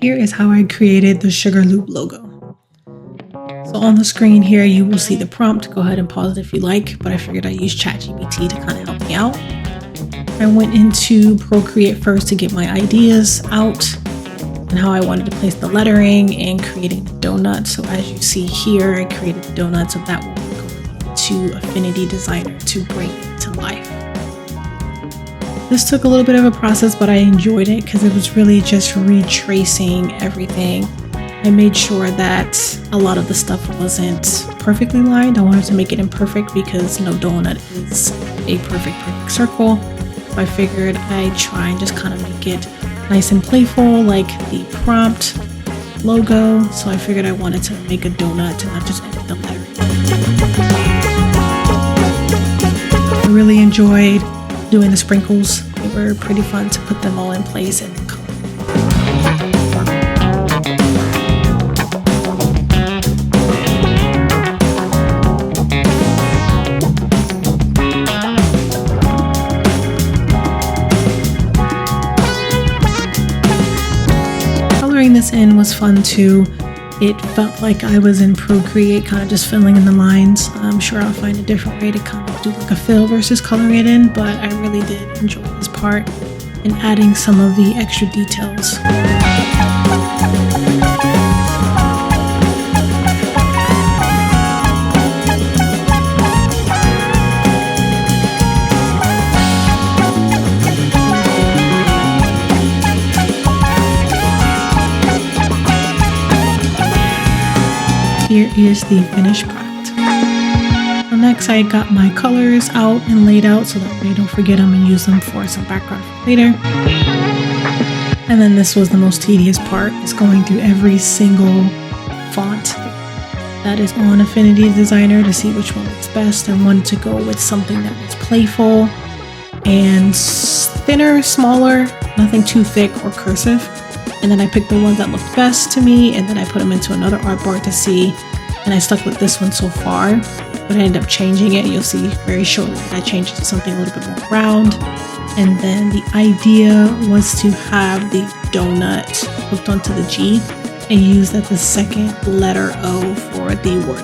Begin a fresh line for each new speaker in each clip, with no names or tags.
Here is how I created the Sugar Loop logo. So on the screen here, you will see the prompt. Go ahead and pause it if you like, but I figured I'd use ChatGPT to kind of help me out. I went into Procreate first to get my ideas out and how I wanted to place the lettering and creating the donut. So as you see here, I created the donut, so that will go to Affinity Designer to bring it to life. This took a little bit of a process, but I enjoyed it because it was really just retracing everything. I made sure that a lot of the stuff wasn't perfectly lined. I wanted to make it imperfect because no donut is a perfect circle. So I figured I'd try and just kind of make it nice and playful like the prompt logo. So I figured I wanted to make a donut and not just edit the lettering. I really enjoyed doing the sprinkles. They were pretty fun to put them all in place and color. Coloring this in was fun too. It felt like I was in Procreate, kind of just filling in the lines. I'm sure I'll find a different way to kind of do like a fill versus coloring it in, but I really did enjoy this part and adding some of the extra details. Here is the finished product. So next I got my colors out and laid out so that way I don't forget them and use them for some background later. And then this was the most tedious part, is going through every single font that is on Affinity Designer to see which one looks best. I wanted to go with something that was playful and thinner, smaller, nothing too thick or cursive. And then I picked the ones that looked best to me, and then I put them into another artboard to see, and I stuck with this one so far, but I ended up changing it. You'll see very shortly that I changed it to something a little bit more round. And then the idea was to have the donut hooked onto the G and use that the second letter O for the word.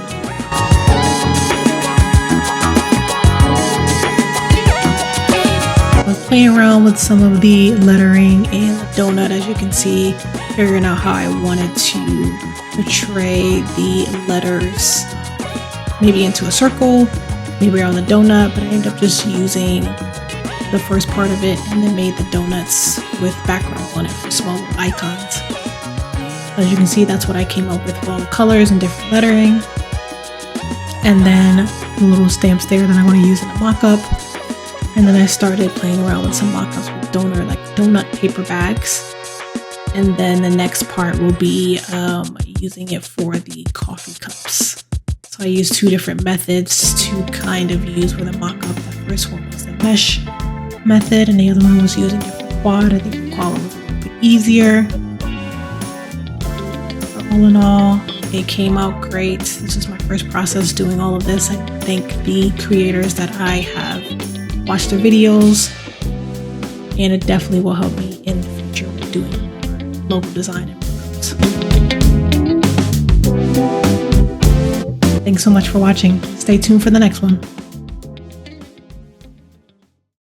I was playing around with some of the lettering and the donut, as you can see, figuring out how I wanted to portray the letters, maybe into a circle, maybe around the donut, but I ended up just using the first part of it and then made the donuts with backgrounds on it for small icons. As you can see, that's what I came up with all the colors and different lettering. And then the little stamps there that I want to use in a mock-up. And then I started playing around with some mock-ups with donut paper bags. And then the next part will be using it for the coffee cups. So I used two different methods to kind of use with a mock-up. The first one was the mesh method, and the other one was using it for quad. I think the quad was a little bit easier. But all in all, it came out great. This is my first process doing all of this. I thank the creators that I have watched their videos, and it definitely will help me in the future with doing more logo design and programs. Thanks so much for watching. Stay tuned for the next one.